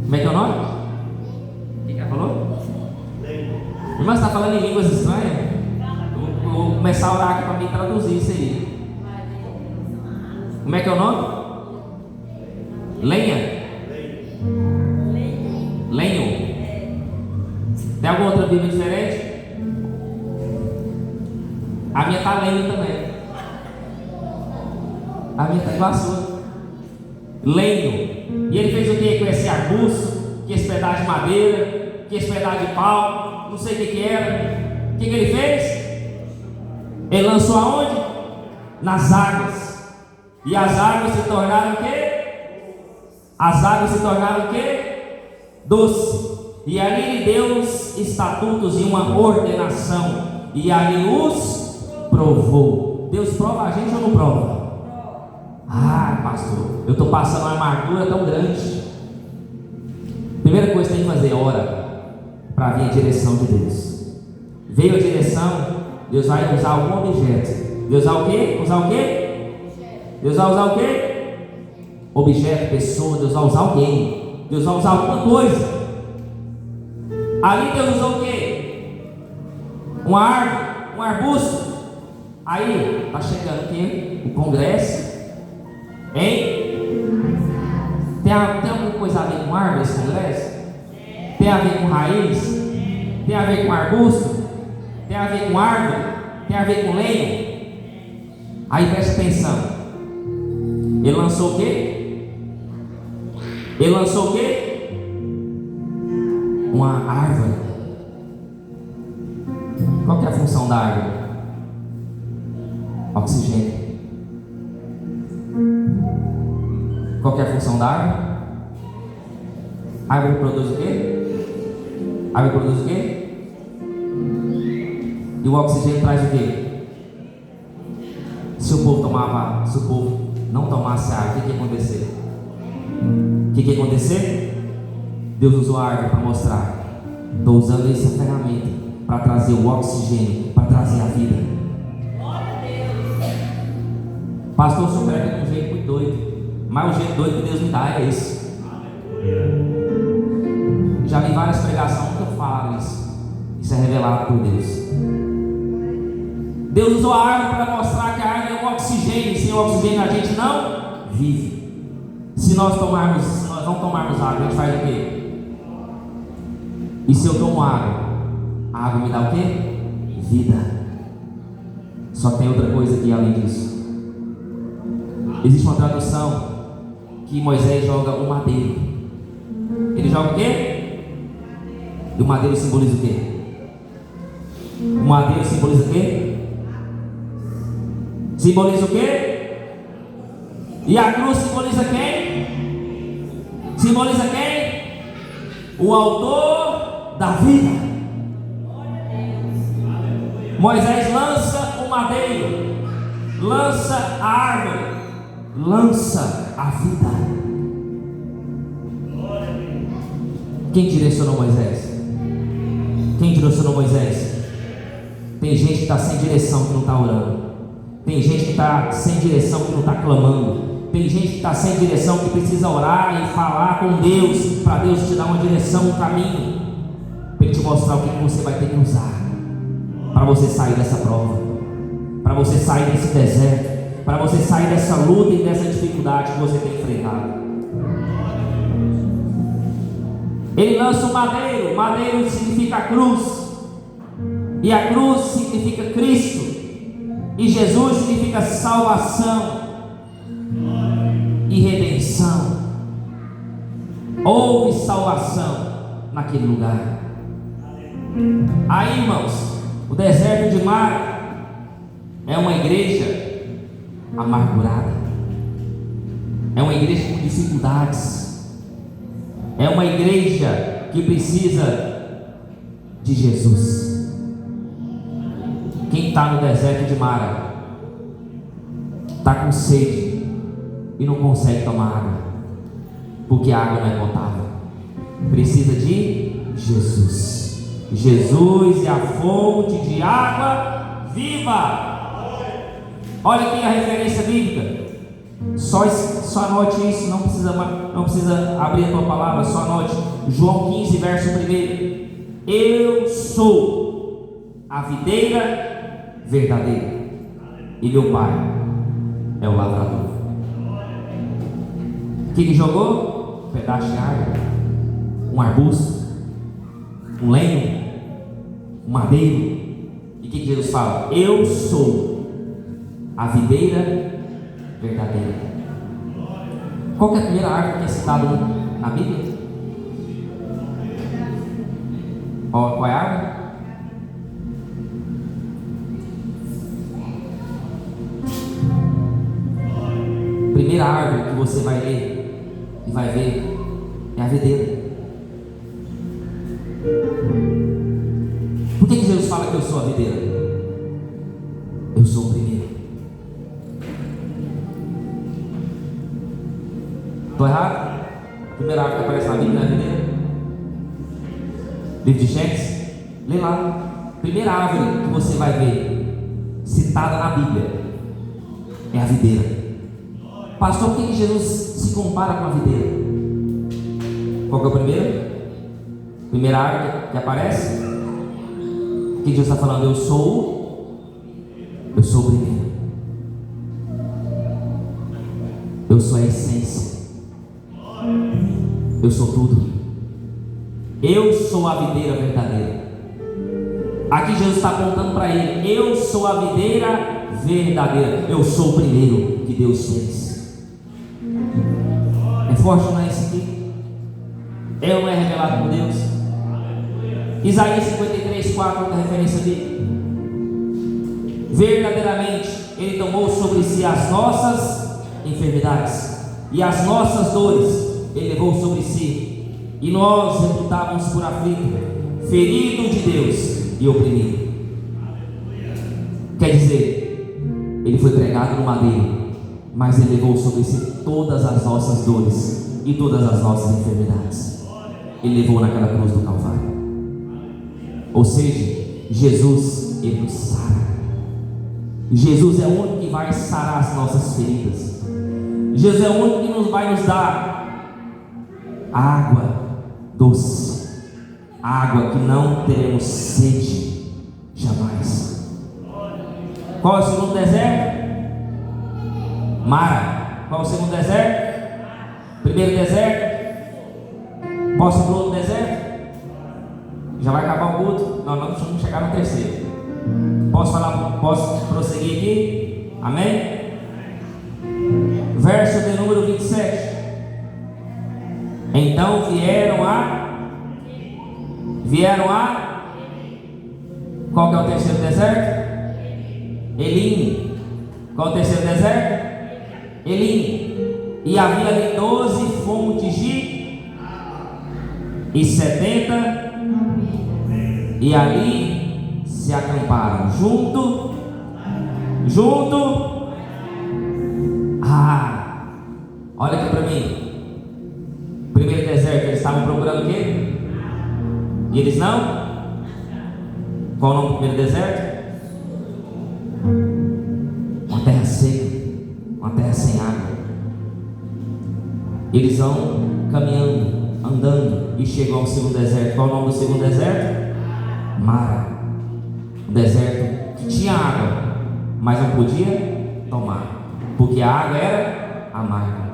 Como é que é o nome? O que ela falou? Irmã, você está falando em línguas estranhas? Eu vou começar a orar aqui para mim traduzir isso aí. Como é que é o nome? Lenha? Lenho. Tem alguma outra Bíblia diferente? A minha está lenho também. A minha está igual a sua. Lenho. E ele fez o que com esse arbusto? Com esse pedaço de madeira? Com esse pedaço de pau? Não sei o que era. O que ele fez? Ele lançou aonde? Nas águas. E as águas se tornaram o quê? As águas se tornaram o quê? Doce. E ali lhe deu os estatutos e uma ordenação. E ali os provou. Deus prova a gente ou não prova? Ah, pastor, eu estou passando uma amargura tão grande. Primeira coisa que tem que fazer, ora para vir a direção de Deus. Veio a direção, Deus vai usar algum objeto. Deus vai o quê? Usar o quê? Deus vai usar o quê? Objeto, pessoa. Deus vai usar alguém. Deus vai usar alguma coisa. Ali Deus usou o quê? Uma árvore, um arbusto. Aí está chegando aqui o congresso, hein? Tem alguma coisa a ver com árvore esse congresso? Tem a ver com raiz? Tem a ver com arbusto? Tem a ver com árvore? Tem a ver com lenho? Aí presta atenção. Ele lançou o quê? Ele lançou o quê? Uma árvore. Qual que é a função da árvore? Oxigênio. Qual que é a função da árvore? A árvore produz o quê? A árvore produz o quê? E o oxigênio traz o quê? Se o povo não tomasse água, o que ia acontecer? O que ia acontecer? Deus usou a árvore para mostrar. Estou usando essa ferramenta para trazer o oxigênio, para trazer a vida. Pastor, só prega de um jeito muito doido, mas o jeito doido que Deus me dá é esse. Já vi várias pregações que eu falo isso. Isso é revelado por Deus. Deus usou a árvore para mostrar que a árvore é um oxigênio, e sem oxigênio a gente não vive. Se nós não tomarmos água, a gente faz o quê? E se eu tomo água, a água me dá o quê? Vida. Só tem outra coisa aqui além disso. Existe uma tradução que Moisés joga o madeiro. Ele joga o quê? E o madeiro simboliza o quê? O madeiro simboliza o quê? Simboliza o quê? E a cruz simboliza quem? Simboliza quem? O autor da vida. Moisés lança o madeiro, lança a árvore, lança a vida. Quem direcionou Moisés? Quem direcionou Moisés? Tem gente que está sem direção, que não está orando. Tem gente que está sem direção, que não está clamando. Tem gente que está sem direção, que precisa orar e falar com Deus, para Deus te dar uma direção, um caminho, para Ele te mostrar o que você vai ter que usar, para você sair dessa prova, para você sair desse deserto, para você sair dessa luta e dessa dificuldade que você tem enfrentado. Ele lança o madeiro. Madeiro significa cruz, e a cruz significa Cristo, e Jesus significa salvação e redenção. Houve salvação naquele lugar. Aí, irmãos, o deserto de Mara é uma igreja amargurada, é uma igreja com dificuldades, é uma igreja que precisa de Jesus. Quem está no deserto de Mara está com sede e não consegue tomar água, porque a água não é potável. Precisa de Jesus. Jesus é a fonte de água viva. Olha aqui a referência bíblica. Só anote isso, não precisa abrir a tua palavra, só anote. João 15, verso 1. Eu sou a videira verdadeira, e meu pai é o lavrador. O que jogou? Um pedaço de árvore, um arbusto, um lenho, um madeiro. E o que Jesus fala? Eu sou a videira verdadeira. Qual que é a primeira árvore que é citada na Bíblia? Qual é a árvore? Primeira árvore que você vai ler e vai ver é a videira. Por que Jesus fala que eu sou a videira? Eu sou o primeiro. Estou errado? A primeira árvore que aparece na Bíblia é a videira. Livro de Gênesis, lê lá. Primeira árvore que você vai ver citada na Bíblia é a videira. Pastor, por que Jesus se compara com a videira? Qual que é o primeiro? Primeira árvore que aparece? O que Jesus está falando? Eu sou o primeiro. Eu sou a essência. Eu sou tudo. Eu sou a videira verdadeira. Aqui Jesus está apontando para ele. Eu sou a videira verdadeira. Eu sou o primeiro que Deus fez. É forte, não é isso aqui? É ou não é revelado por Deus? Isaías 53, 4, da referência dele. Verdadeiramente Ele tomou sobre si as nossas enfermidades, e as nossas dores Ele levou sobre si, e nós reputávamos por aflito, ferido de Deus e oprimido. Quer dizer, Ele foi pregado no madeiro, mas Ele levou sobre si todas as nossas dores e todas as nossas enfermidades. Ele levou naquela cruz do Calvário. Ou seja, Jesus, Ele nos sara. Jesus é o único que vai sarar as nossas feridas. Jesus é o único que vai nos dar água doce, água que não teremos sede jamais. Qual é o segundo deserto? Mara. Qual é o segundo deserto? Primeiro deserto. Posso ir para outro deserto? Já vai acabar o culto? Não, não vamos chegar no terceiro. Posso prosseguir aqui? Amém? Verso de número 27. Então vieram a qual que é o terceiro deserto? Elim. Qual é o terceiro deserto? Elim. E havia ali 12 fontes e 70, e ali se acamparam junto. Olha aqui para mim. Primeiro deserto, eles estavam procurando o quê? E eles não? Qual o nome do primeiro deserto? Uma terra seca, uma terra sem água. Eles vão caminhando, andando, e chegam ao segundo deserto. Qual o nome do segundo deserto? Mara. Um deserto que tinha água, mas não podia tomar, porque a água era amarga.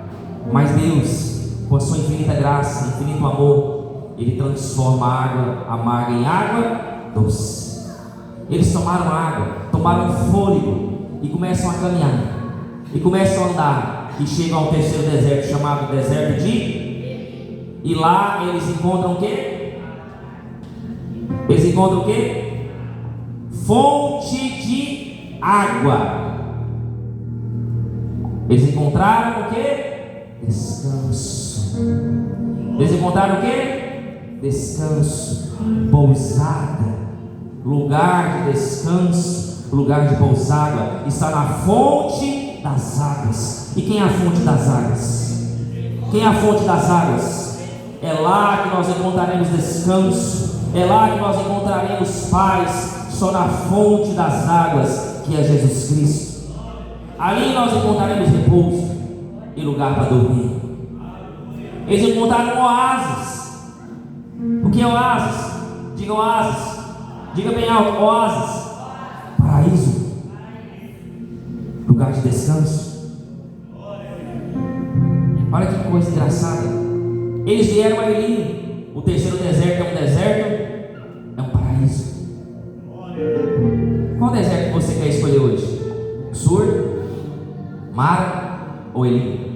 Mas Deus, com a sua infinita graça, infinito amor, Ele transforma a água amarga em água doce. Eles tomaram água, tomaram fôlego e começam a caminhar, e começam a andar, e chegam ao terceiro deserto, chamado deserto de... E lá eles encontram o quê? Eles encontram o quê? Fonte de água. Eles encontraram o quê? Descanso. Eles encontraram o quê? Descanso, pousada, lugar de descanso, lugar de pousada, está na fonte das águas. E quem é a fonte das águas? Quem é a fonte das águas? É lá que nós encontraremos descanso, é lá que nós encontraremos paz, só na fonte das águas, que é Jesus Cristo. Ali nós encontraremos repouso e lugar para dormir. Eles encontraram um oásis. O que é oásis? Diga oásis. Diga bem alto, oásis. Paraíso. Lugar de descanso. Olha que coisa engraçada. Eles vieram a Elim. O terceiro deserto é um deserto, é um paraíso. Qual deserto você quer escolher hoje? Sur, Mara ou Elim?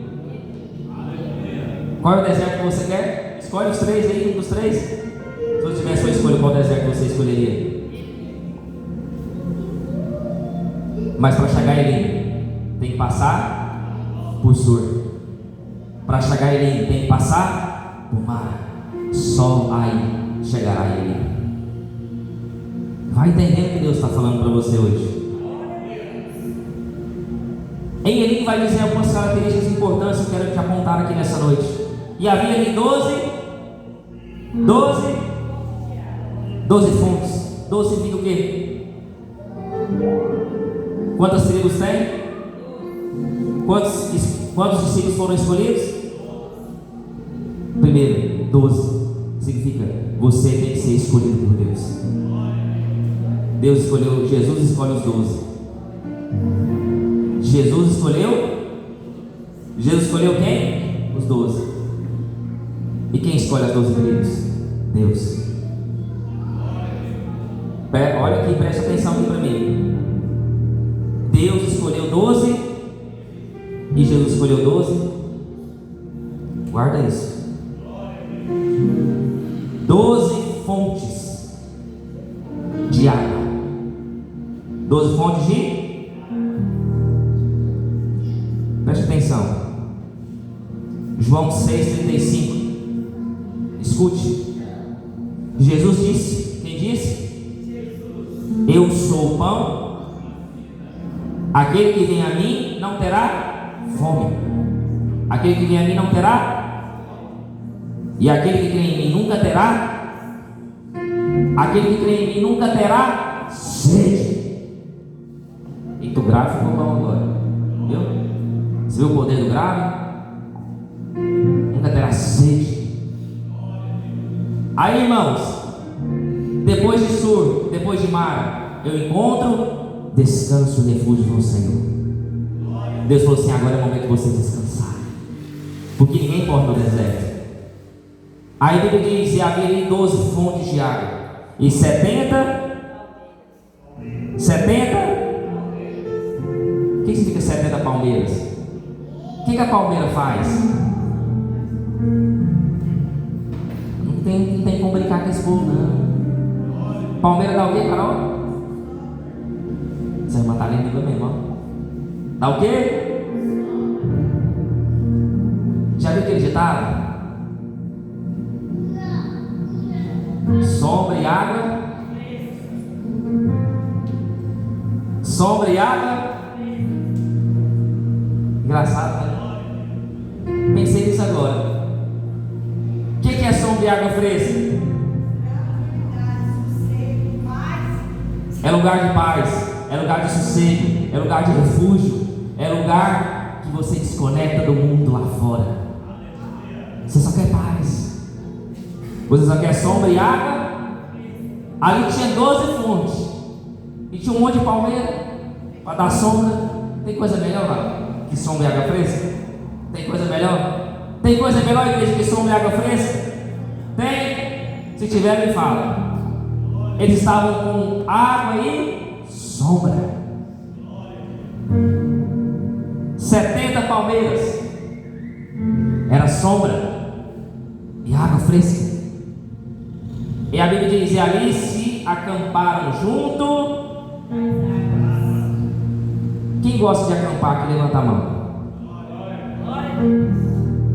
Qual é o deserto que você quer? Escolhe os três aí, um dos três. Se você tivesse sua escolha, qual deserto você escolheria? Mas para chegar a Elim, tem que passar por Sur. Para chegar a Elim, tem que passar por Mara. Só aí chegará a Elim. Vai entendendo o que Deus está falando para você hoje. Em Elim vai dizer algumas características importantes que eu quero te apontar aqui nessa noite. E havia ali 12 fontes. 12 significa o quê? Quantas tribos tem? Quantos discípulos foram escolhidos? Primeiro, 12. Significa, você tem que ser escolhido por Deus. Deus escolheu, Jesus escolhe os 12. Jesus escolheu quem? Os 12. E quem escolhe as 12 tribos? Deus. Olha aqui, presta atenção aqui para mim. Deus escolheu 12 e Jesus escolheu 12. Guarda isso. 12 fontes de água. 12 fontes de... Preste atenção. João 6,35. Escute. Jesus disse. Quem disse? Eu sou o pão. Aquele que vem a mim não terá fome. Aquele que vem a mim não terá. E aquele que crê em mim nunca terá. Aquele que crê em mim nunca terá sede. E tu grave ficou bom agora. Viu? Você viu o poder do grave? Nunca terá sede. Aí, irmãos, depois de Sur, depois de Mara, eu encontro descanso e refúgio no Senhor. Deus falou assim: agora é o momento de vocês descansarem, porque ninguém morre no deserto. Aí a Bíblia diz: e havia ali 12 fontes de água, e 70. O que significa 70 palmeiras? O que a palmeira faz? Não tem como brincar com esse povo, não. Palmeira dá o quê, Carol? Você vai matar a língua mesmo, ó. Dá o quê? ditado? Sombra e água. Sombra e água. Engraçado, né? Pensei nisso agora. O que é sombra e água fresca? É lugar de paz, é lugar de sossego, é lugar de refúgio, é lugar que você desconecta do mundo lá fora. Você só quer paz. Você só quer sombra e água. Ali tinha 12 fontes e tinha um monte de palmeira para dar sombra. Tem coisa melhor lá que sombra e água fresca? Tem coisa melhor? Tem coisa melhor, igreja, que sombra e água fresca? Tem? Se tiver, me fala. Eles estavam com água e sombra. 70 palmeiras. Era sombra e água fresca. E a Bíblia diz: e ali se acamparam junto. Quem gosta de acampar aqui, levanta a mão.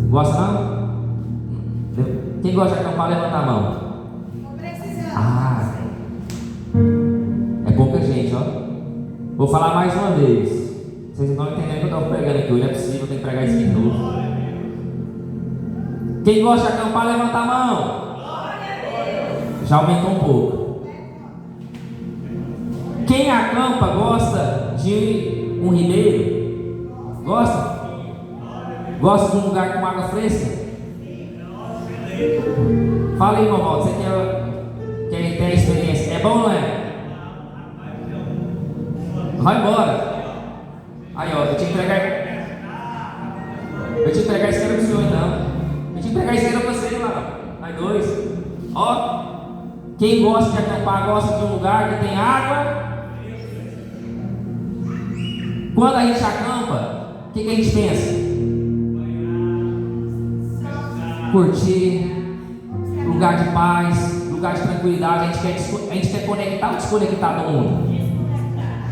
Gosta não? Quem gosta de acampar, levanta a mão. Ah, é pouca gente, ó. Vou falar mais uma vez. Vocês não estão entendendo o que eu estou pregando aqui hoje. Não é possível, eu tenho que pregar isso de novo. Quem gosta de acampar, levanta a mão. Já aumentou um pouco. Quem acampa gosta de um ribeiro? Gosta? Gosta de um lugar com água fresca? Fala aí, irmão Walter, você que tem a experiência. É bom ou não é? Vai embora. Aí, ó, eu te entregar isqueiro pro senhor, então. Eu te entregar isqueiro pra você lá. Aí, 2. Ó, quem gosta de acampar gosta de um lugar que tem água. Quando a gente acampa, o que a gente pensa? Curtir, lugar de paz, lugar de tranquilidade. A gente quer conectar ou desconectar do mundo?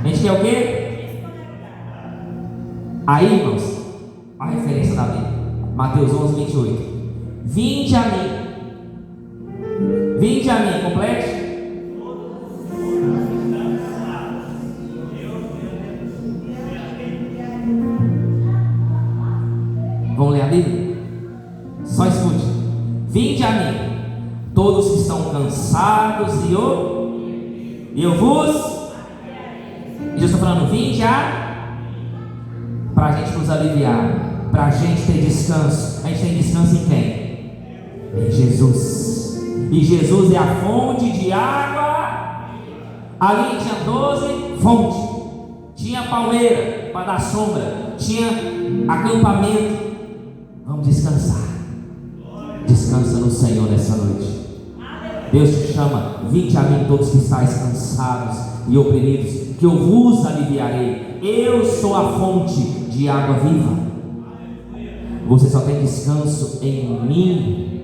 A gente quer o quê? Aí, irmãos, a referência da Bíblia, Mateus 11, 28. Vinde a mim, complete. Vamos ler a Bíblia? Só escute. Vinde a mim, todos que estão cansados e eu vos. E eu estou falando, vinde para a gente nos aliviar, para a gente ter descanso. A gente tem descanso em quem? Em Jesus. E Jesus é a fonte de água. Ali tinha 12 fontes. Tinha palmeira para dar sombra. Tinha acampamento. Vamos descansar. Descansa no Senhor nessa noite. Deus te chama, vinde a mim todos que estáis cansados e oprimidos, que eu vos aliviarei. Eu sou a fonte de água viva. Você só tem descanso em mim.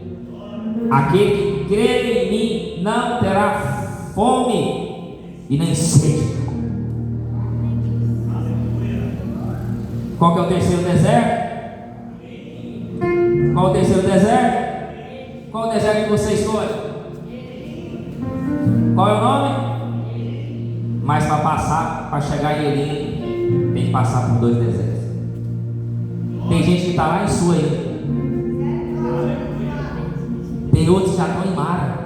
Aquele que crê em mim não terá fome e nem sede. Qual que é o terceiro deserto? Qual o terceiro deserto? Qual o deserto que você escolhe? Qual é o nome? Mas para passar, para chegar em Elim, tem que passar por 2 desertos. Tem gente que está lá em Sua aí. Tem outros que já estão em Mara.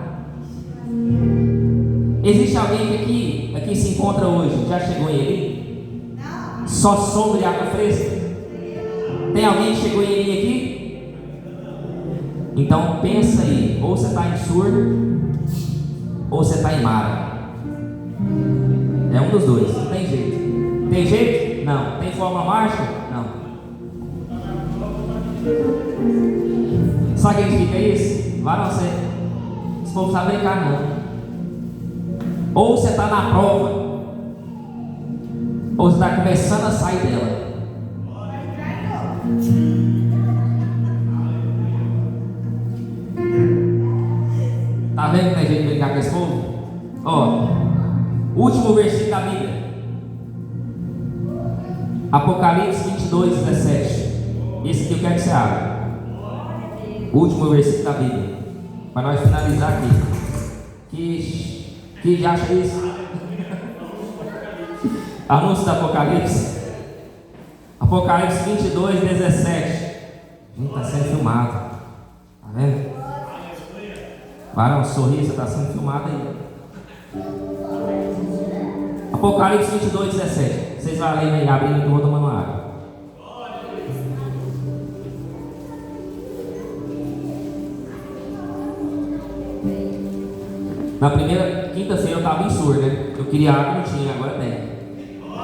Existe alguém que aqui se encontra hoje, já chegou em Elim? Só sombra e água fresca? Tem alguém que chegou em Elim aqui? Então pensa aí, ou você está em Sur, ou você está em Mara. É um dos dois, não tem jeito. Tem jeito? Não. Tem forma mágica? Não. Sabe o que significa isso? Vai não ser. Esse povo sabe brincar não. Ou você está na prova, ou você está começando a sair dela. Tá vendo que tem jeito de brincar com esse povo? Ó, último versículo da Bíblia, Apocalipse 22, 17. Esse aqui eu quero que você abra. Último versículo da Bíblia, para nós finalizar aqui. Que já acha isso? Anúncio do Apocalipse. Apocalipse 22, 17. Está sendo filmado. Tá vendo? Varão, sorriso, está sendo filmado aí. Apocalipse 22, 17. Vocês vão ler aí, abrindo que eu vou tomando água. Na primeira quinta-feira eu estava em Sur, né? Eu queria água, não tinha, agora tem.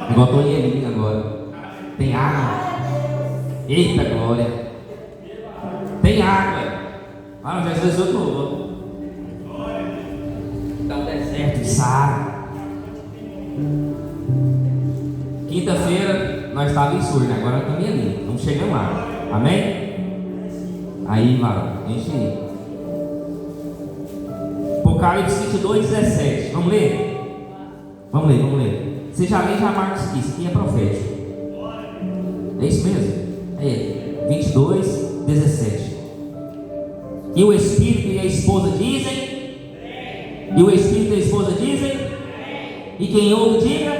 Igual estou em Elim agora. Tem água. Eita glória. Tem água. Ah, não, Jesus eu estou. Dá um deserto, Sara. Quinta-feira nós estávamos em Sur, né? Agora estamos em Elim. Não chegamos lá. Amém? Aí, varão, enche aí. Apocalipse 22, 17. Vamos ler? Vamos ler. Você já lê, já marca isso aqui. Isso aqui é profético. É isso mesmo? É 22, 17. E o Espírito e a esposa dizem? E o Espírito e a esposa dizem? E quem ouve, diga?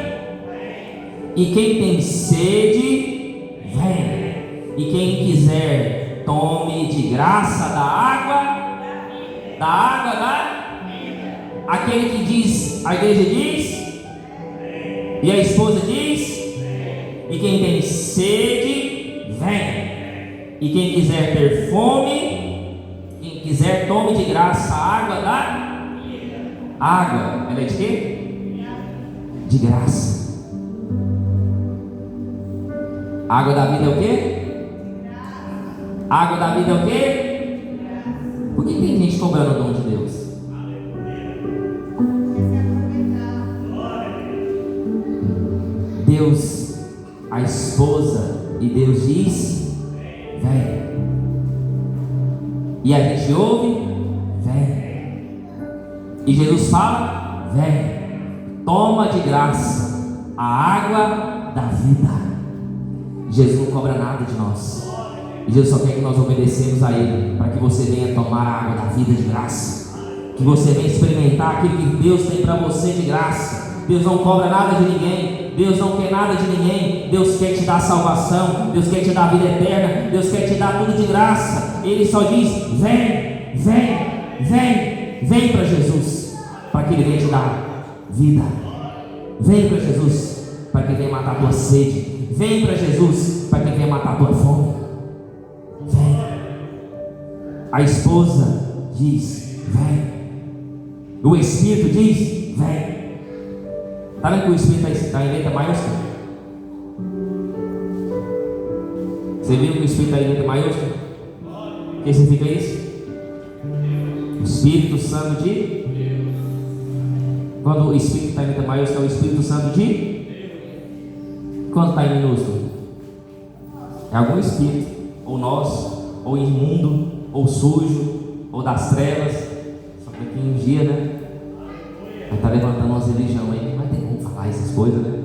E quem tem sede, venha. E quem quiser, tome de graça da água da aquele que diz, a igreja diz, e a esposa diz, e quem tem sede, venha. E quem quiser ter fome, quem quiser, tome de graça a água da água. Ela é de quê? De graça. Água da vida é o quê? Água da vida é o quê? Por que tem gente cobrando o dom de Deus? Deus, a esposa, e Deus diz: vem. E a gente ouve: vem. E Jesus fala: vem. Toma de graça a água da vida. Jesus não cobra nada de nós. E Jesus só quer que nós obedecemos a Ele, para que você venha tomar a água da vida de graça, que você venha experimentar aquilo que Deus tem para você de graça. Deus não cobra nada de ninguém, Deus não quer nada de ninguém. Deus quer te dar salvação, Deus quer te dar vida eterna, Deus quer te dar tudo de graça. Ele só diz: vem, vem, vem, vem para Jesus, para que Ele venha te dar vida. Vem para Jesus, para que Ele venha matar a tua sede. Vem para Jesus, para que Ele venha matar a tua fome. Vem. A esposa diz: vem. O Espírito diz: vem. Está vendo que o Espírito está em letra maiúscula? Você viu que o Espírito está em letra maiúscula? O que significa isso? O Espírito Santo de... Quando o Espírito está em letra maiúscula, é o Espírito Santo de... Quando está em minúsculo? É algum Espírito, ou nosso, ou imundo, ou sujo, ou das trevas. Só que aqui um dia, né? Vai estar levantando umas religiões aí, vai ter como falar essas coisas, né?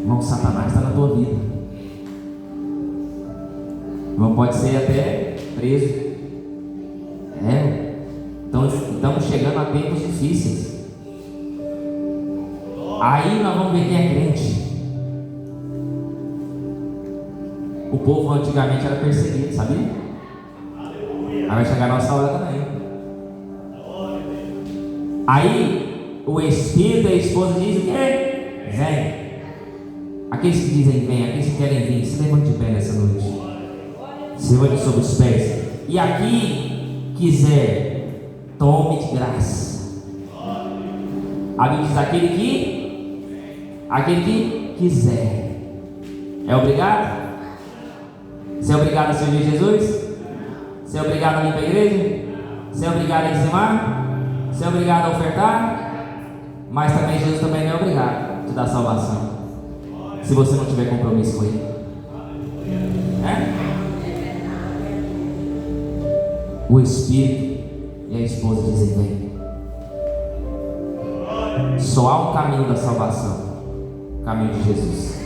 Irmão, Satanás está na tua vida. Irmão, pode ser até preso. Então estamos chegando a tempos difíceis. Aí nós vamos ver quem é crente. O povo antigamente era perseguido, sabia? Aí vai chegar a nossa hora também. Aí o Espírito e a esposa dizem o quê? Vem. Aqueles que dizem vem, aqueles que querem vir, se levante de pé nessa noite. Se levante sobre os pés. E aqui quiser, tome de graça. A Bíblia diz: aquele que quiser. É obrigado? Você é obrigado a servir Jesus? Você é obrigado a vir para a igreja? Você é obrigado a dizimar? Você é obrigado a ofertar? Mas também Jesus também não é obrigado a te dar salvação, se você não tiver compromisso com Ele. O Espírito e a esposa dizem vem. Só há um caminho da salvação, o caminho de Jesus.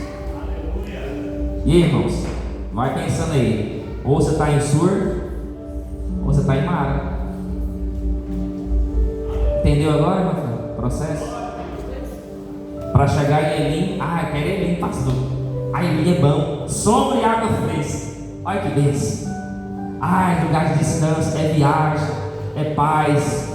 E aí, irmãos, vai pensando aí. Ou você está em Sur, ou você está em Mara. Entendeu agora, meu filho? Processo? Para chegar em Elim, eu quero Elim, pastor. Elim é bom, sombra e água fresca. Olha que bênção. Lugar de descanso, é viagem, é paz.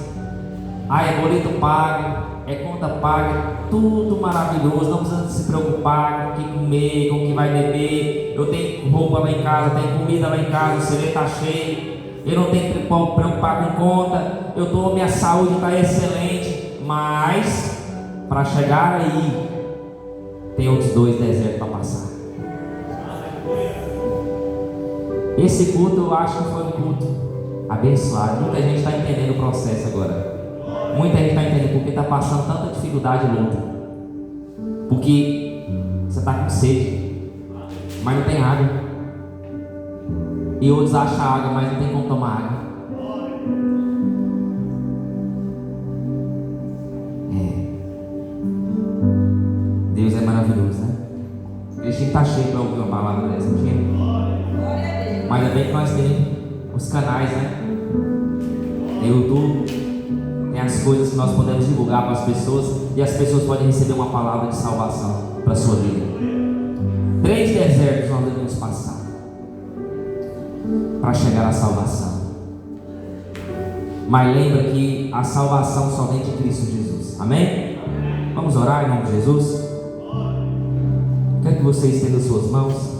É boleto pago, é conta paga, tudo maravilhoso. Não precisa se preocupar com o que comer, com o que vai beber. Eu tenho roupa lá em casa, tenho comida lá em casa, o celeiro está cheio. Eu não tenho que me preocupar com conta. Minha saúde está excelente. Mas para chegar aí, tem outros 2 desertos para passar. Esse culto eu acho que foi um culto abençoado. Muita gente está entendendo o processo agora. Muita gente está entendendo porque está passando tanta dificuldade e luta. Porque você está com sede, mas não tem água. E outros acham água, mas não tem como tomar água. Deus é maravilhoso, né? A gente está cheio para ouvir uma palavra dessa, não tinha? Mas ainda bem que nós temos os canais, né? Tem o YouTube, tem as coisas que nós podemos divulgar para as pessoas e as pessoas podem receber uma palavra de salvação para a sua vida. 3 desertos nós devemos passar para chegar à salvação. Mas lembra que a salvação só vem de Cristo Jesus. Amém? Vamos orar em nome de Jesus? Quero que você estenda suas mãos.